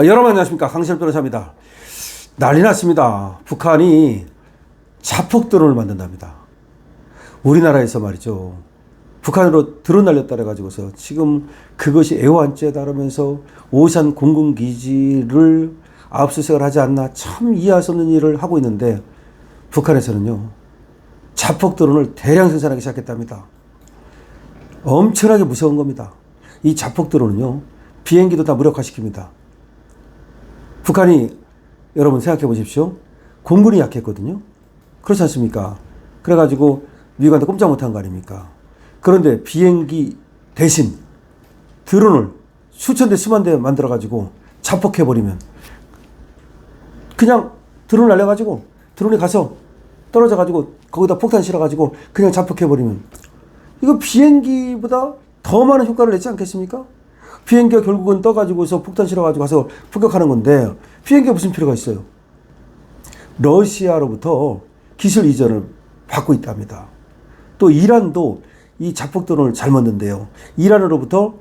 여러분 안녕하십니까, 강신엽 변호사입니다. 난리 났습니다. 북한이 자폭 드론을 만든답니다. 우리나라에서 말이죠, 북한으로 드론 날렸다 그래가지고서 지금 그것이 애완죄다라면서 오산 공군기지를 압수수색을 하지 않나, 참 이해할 수 없는 일을 하고 있는데, 북한에서는요 자폭 드론을 대량 생산하기 시작했답니다. 엄청나게 무서운 겁니다. 이 자폭 드론은요 비행기도 다 무력화시킵니다. 북한이, 여러분 생각해 보십시오. 공군이 약했거든요. 그렇지 않습니까? 그래가지고 미국한테 꼼짝 못한 거 아닙니까? 그런데 비행기 대신 드론을 수천 대 수만 대 만들어가지고 자폭해버리면, 그냥 드론을 날려가지고 드론이 가서 떨어져가지고 거기다 폭탄 실어가지고 그냥 자폭해버리면, 이거 비행기보다 더 많은 효과를 내지 않겠습니까? 비행기가 결국은 떠가지고서 폭탄 실어가지고 가서 폭격하는 건데, 비행기가 무슨 필요가 있어요? 러시아로부터 기술 이전을 받고 있답니다. 또 이란도 이 자폭 드론을 잘 만든대요. 이란으로부터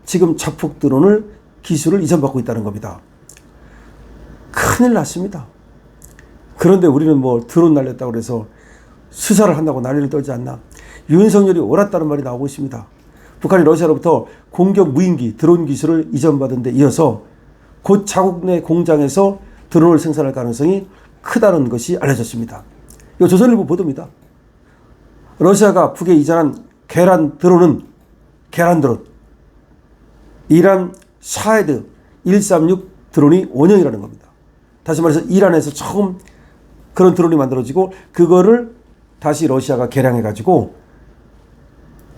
지금 자폭 드론을 기술을 이전받고 있다는 겁니다. 큰일 났습니다. 그런데 우리는 뭐 드론 날렸다고 해서 수사를 한다고 난리를 떨지 않나. 윤석열이 옳았다는 말이 나오고 있습니다. 북한이 러시아로부터 공격 무인기 드론 기술을 이전받은 데 이어서 곧 자국 내 공장에서 드론을 생산할 가능성이 크다는 것이 알려졌습니다. 이거 조선일보 보도입니다. 러시아가 북에 이전한 계란 드론은 계란 드론, 이란 샤헤드 136 드론이 원형이라는 겁니다. 다시 말해서 이란에서 처음 그런 드론이 만들어지고, 그거를 다시 러시아가 개량해가지고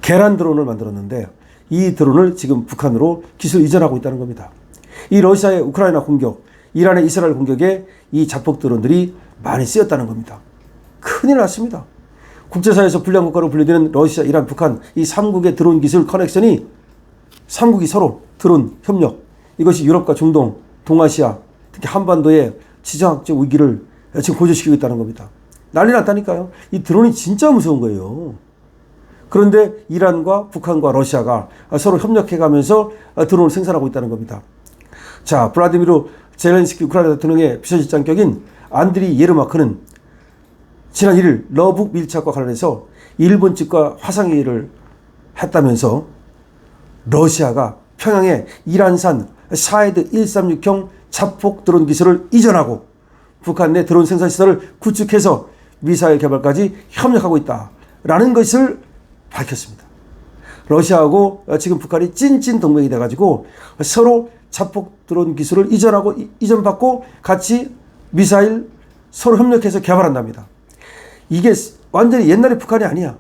계란 드론을 만들었는데, 이 드론을 지금 북한으로 기술 이전하고 있다는 겁니다. 이 러시아의 우크라이나 공격, 이란의 이스라엘 공격에 이 자폭 드론들이 많이 쓰였다는 겁니다. 큰일 났습니다. 국제사회에서 불량 국가로 분류되는 러시아, 이란, 북한 이 3국의 드론 기술 커넥션이, 3국이 서로 드론 협력, 이것이 유럽과 중동, 동아시아, 특히 한반도의 지정학적 위기를 지금 고조시키고 있다는 겁니다. 난리 났다니까요. 이 드론이 진짜 무서운 거예요. 그런데 이란과 북한과 러시아가 서로 협력해가면서 드론을 생산하고 있다는 겁니다. 자, 블라디미르 젤렌스키 우크라이나 대통령의 비서실장격인 안드리 예르마크는 지난 1일 러북 밀착과 관련해서 일본 측과 화상회의를 했다면서, 러시아가 평양에 이란산 샤헤드 136형 자폭 드론 기술을 이전하고 북한 내 드론 생산 시설을 구축해서 미사일 개발까지 협력하고 있다라는 것을 밝혔습니다. 러시아하고 지금 북한이 찐찐 동맹이 돼가지고 서로 자폭 드론 기술을 이전받고 같이 미사일 서로 협력해서 개발한답니다. 이게 완전히 옛날의 북한이 아니야.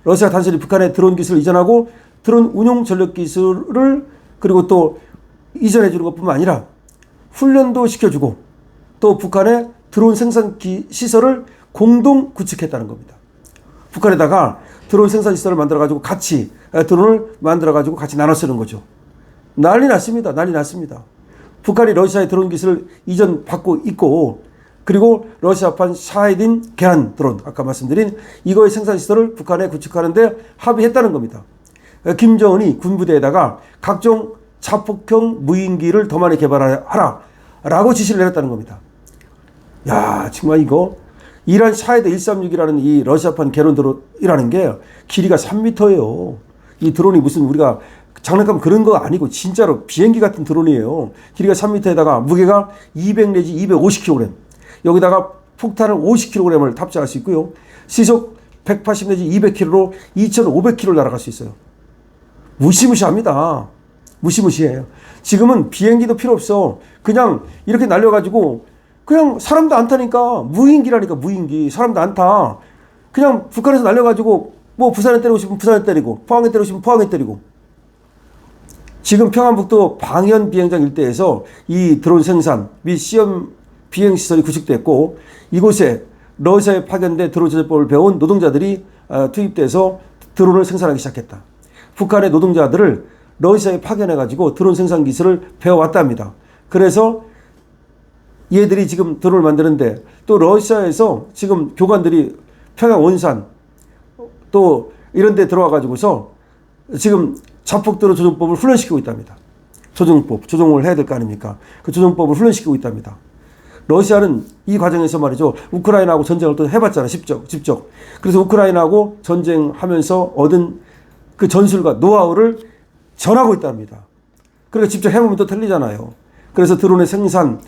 러시아 단순히 북한의 드론 기술을 이전하고 드론 운용 전력 기술을 그리고 또 이전해 주는 것뿐만 아니라 훈련도 시켜주고, 또 북한의 드론 생산 시설을 공동 구축했다는 겁니다. 북한에다가 드론 생산 시설을 만들어가지고 같이 드론을 만들어가지고 같이 나눠 쓰는 거죠. 난리 났습니다. 난리 났습니다. 북한이 러시아의 드론 기술을 이전받고 있고, 그리고 러시아판 샤헤딘 계란 드론, 아까 말씀드린 이거의 생산 시설을 북한에 구축하는데 합의했다는 겁니다. 김정은이 군부대에다가 각종 자폭형 무인기를 더 많이 개발하라라고 지시를 내렸다는 겁니다. 야, 정말 이거 이란 샤헤드 136이라는 이 러시아판 계란 드론이라는 게 길이가 3m예요. 이 드론이 무슨 우리가 장난감 그런 거 아니고 진짜로 비행기 같은 드론이에요. 길이가 3m에다가 무게가 200 내지 250kg, 여기다가 폭탄을 50kg을 탑재할 수 있고요. 시속 180 내지 200km로 2500km를 날아갈 수 있어요. 무시무시합니다. 무시무시해요. 지금은 비행기도 필요 없어. 그냥 이렇게 날려가지고 그냥 사람도 안 타니까, 무인기라니까, 무인기. 사람도 안 타. 그냥 북한에서 날려가지고 뭐 부산에 때리고 싶으면 부산에 때리고, 포항에 때리고 싶으면 포항에 때리고. 지금 평안북도 방현 비행장 일대에서 이 드론 생산 및 시험 비행 시설이 구축됐고, 이곳에 러시아에 파견된 드론 제조법을 배운 노동자들이 투입돼서 드론을 생산하기 시작했다. 북한의 노동자들을 러시아에 파견해가지고 드론 생산 기술을 배워왔답니다. 그래서 얘들이 지금 드론을 만드는데, 또 러시아에서 지금 교관들이 평양 원산 또 이런 데 들어와 가지고서 지금 자폭 드론 조종법을 훈련시키고 있답니다. 조정을 해야 될 거 아닙니까? 그 조정법을 훈련시키고 있답니다. 러시아는 이 과정에서 말이죠. 우크라이나하고 전쟁을 또 해봤잖아. 직접. 그래서 우크라이나하고 전쟁하면서 얻은 그 전술과 노하우를 전하고 있답니다. 그러니까 직접 해보면 또 틀리잖아요. 그래서 드론의 생산,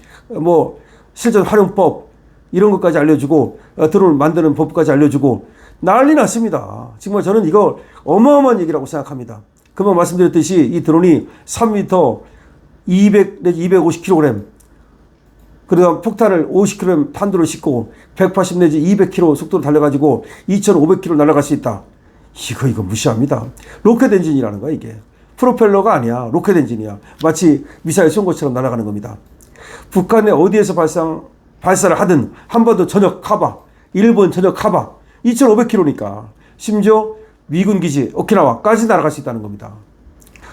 실전 활용법, 이런 것까지 알려주고, 드론을 만드는 법까지 알려주고, 난리 났습니다. 정말 저는 이거 어마어마한 얘기라고 생각합니다. 금방 말씀드렸듯이 이 드론이 3m 200 내지 250kg, 그러다 폭탄을 50kg 탄두를 싣고 180 내지 200km 속도로 달려가지고 2500km 날아갈 수 있다. 이거 무시합니다. 로켓 엔진이라는 거야, 이게. 프로펠러가 아니야. 로켓 엔진이야. 마치 미사일 쏜 것처럼 날아가는 겁니다. 북한의 어디에서 발사를 하든 한반도 전역 카바, 일본 전역 카바, 2500km니까 심지어 미군 기지 오키나와까지 날아갈 수 있다는 겁니다.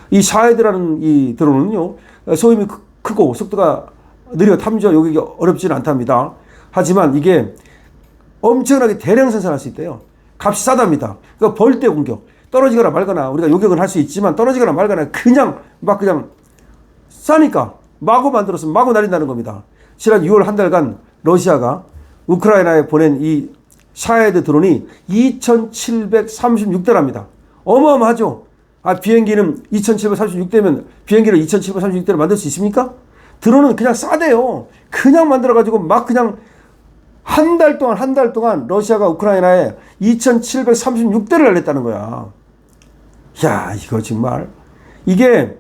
이 샤헤드라는 이 드론은요, 소음이 크고 속도가 느려 탐지와 요격이 어렵지는 않답니다. 하지만 이게 엄청나게 대량 생산할 수 있대요. 값이 싸답니다. 그러니까 벌떼 공격, 떨어지거나 말거나 우리가 요격은 할 수 있지만 떨어지거나 말거나 그냥 싸니까 마구 만들어서 마구 날린다는 겁니다. 지난 6월 한 달간 러시아가 우크라이나에 보낸 이 샤헤드 드론이 2736대랍니다. 어마어마하죠. 비행기는 2736대면 비행기를 2736대를 만들 수 있습니까? 드론은 그냥 싸대요. 그냥 만들어가지고 막 그냥 한 달 동안 러시아가 우크라이나에 2736대를 날렸다는 거야. 야, 이거 정말. 이게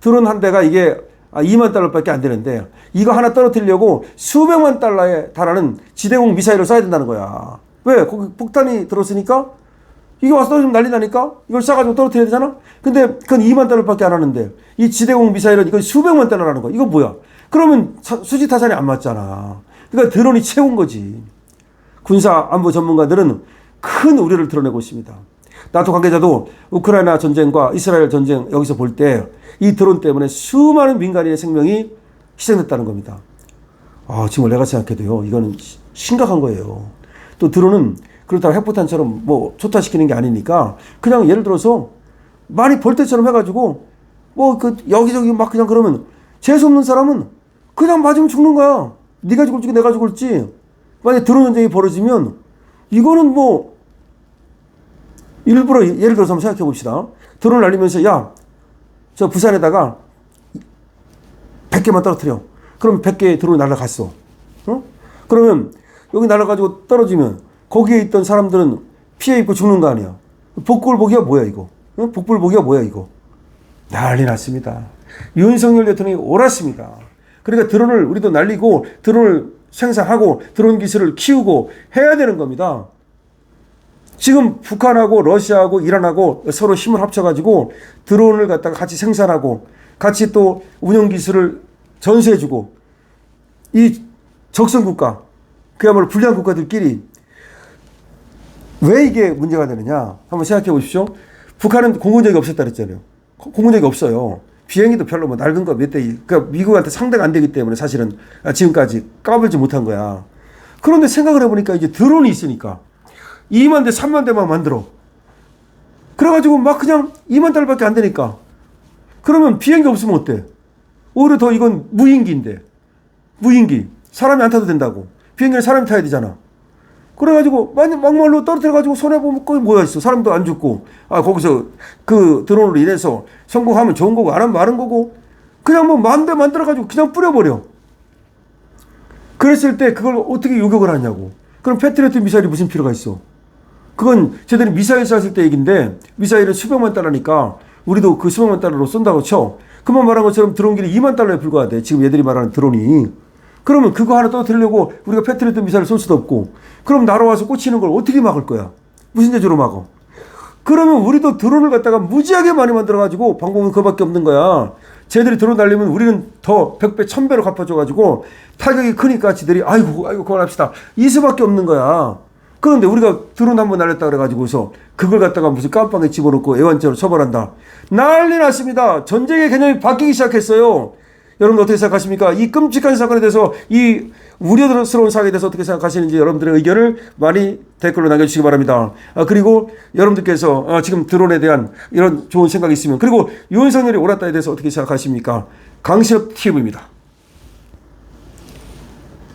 드론 한 대가 이게 2만 달러밖에 안 되는데 이거 하나 떨어뜨리려고 수백만 달러에 달하는 지대공 미사일을 쏴야 된다는 거야. 왜? 거기 폭탄이 들었으니까 이게 와서 떨어지면 난리 나니까 이걸 쏴가지고 떨어뜨려야 되잖아? 근데 그건 2만 달러밖에 안 하는데 이 지대공 미사일은 이건 수백만 달러라는 거야. 이거 뭐야? 그러면 수지 타산이 안 맞잖아. 그러니까 드론이 채운 거지. 군사 안보 전문가들은 큰 우려를 드러내고 있습니다. 나토 관계자도 우크라이나 전쟁과 이스라엘 전쟁 여기서 볼 때 이 드론 때문에 수많은 민간인의 생명이 희생됐다는 겁니다. 정말 내가 생각해도요, 이거는 심각한 거예요. 또 드론은 그렇다고 핵폭탄처럼 초타시키는 게 아니니까 그냥 예를 들어서 많이 벌떼처럼 해가지고 여기저기 막 그냥 그러면 재수없는 사람은 그냥 맞으면 죽는 거야. 네가 죽을지 내가 죽을지. 만약에 드론 전쟁이 벌어지면 이거는 일부러 예를 들어서 한번 생각해 봅시다. 드론을 날리면서 저 부산에다가 100개만 떨어뜨려. 그럼 100개의 드론이 날아갔어. 그러면 여기 날아가지고 떨어지면 거기에 있던 사람들은 피해 입고 죽는 거 아니야. 복불복이야 뭐야 이거. 복불복이야 뭐야 이거. 난리 났습니다. 윤석열 대통령이 옳았습니다. 그러니까 드론을 우리도 날리고 드론을 생산하고 드론 기술을 키우고 해야 되는 겁니다. 지금 북한하고 러시아하고 이란하고 서로 힘을 합쳐가지고 드론을 갖다가 같이 생산하고 같이 또 운영 기술을 전수해주고 이 적성국가, 그야말로 불리한 국가들끼리 왜 이게 문제가 되느냐 한번 생각해 보십시오. 북한은 공군력이 없었다 그랬잖아요. 공군력이 없어요. 비행기도 별로 낡은 거 몇 대, 그러니까 미국한테 상대가 안 되기 때문에 사실은 지금까지 까불지 못한 거야. 그런데 생각을 해보니까 이제 드론이 있으니까 2만 대, 3만 대만 만들어. 그래가지고 막 그냥 2만 달러밖에 안 되니까. 그러면 비행기 없으면 어때? 오히려 더 이건 무인기인데. 무인기. 사람이 안 타도 된다고. 비행기는 사람이 타야 되잖아. 그래가지고 막말로 떨어뜨려가지고 손해보면 거기 뭐가 있어. 사람도 안 죽고. 거기서 그 드론으로 인해서 성공하면 좋은 거고 안 하면 마른 거고. 그냥 만 대 만들어가지고 그냥 뿌려버려. 그랬을 때 그걸 어떻게 요격을 하냐고. 그럼 패트리어트 미사일이 무슨 필요가 있어. 그건 쟤들이 미사일 쐈을 때 얘기인데 미사일은 수백만 달러니까 우리도 그 수백만 달러로 쏜다고 쳐. 그만 말한 것처럼 드론기는 2만 달러에 불과하대. 지금 얘들이 말하는 드론이. 그러면 그거 하나 떨어뜨리려고 우리가 패트리어트 미사일을 쏠 수도 없고 그럼 날아와서 꽂히는 걸 어떻게 막을 거야? 무슨 재주로 막어? 그러면 우리도 드론을 갖다가 무지하게 많이 만들어가지고 방법은 그거밖에 없는 거야. 쟤들이 드론 날리면 우리는 더 100배, 1000배로 갚아줘가지고 타격이 크니까 지들이 아이고 그만합시다. 이 수밖에 없는 거야. 그런데 우리가 드론 한번 날렸다 그래가지고서 그걸 갖다가 무슨 깜빵에 집어넣고 애완죄로 처벌한다. 난리 났습니다. 전쟁의 개념이 바뀌기 시작했어요. 여러분 어떻게 생각하십니까? 이 끔찍한 사건에 대해서, 이 우려스러운 사건에 대해서 어떻게 생각하시는지 여러분들의 의견을 많이 댓글로 남겨주시기 바랍니다. 그리고 여러분들께서 지금 드론에 대한 이런 좋은 생각이 있으면, 그리고 윤석열이 옳았다에 대해서 어떻게 생각하십니까? 강신업 TV입니다.